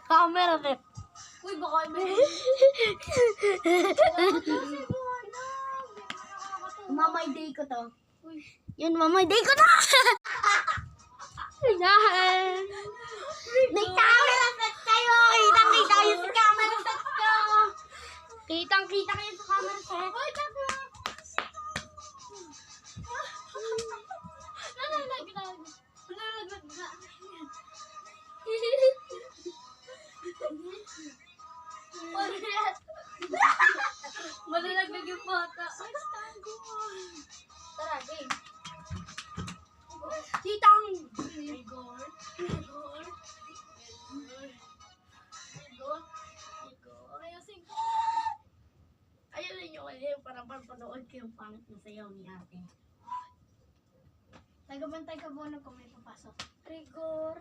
Camera set. Uy, baka iba Mamay day ko to. Uy. Yun, mamay, day ko na! Yan. May camera set kayo! Kitang-kita kayo sa camera set ko! Kitang-kita kayo sa camera set. Uy, tapo! Nalalag na. Malalaglag yung bata. Ay, tago. Tara, game. Titang! Igor. Ayusin ko. Ayusin nyo kayo para panood ko yung pangit na sayaw ni ate. Tagabantay ka muna kung may papasok. Rigor.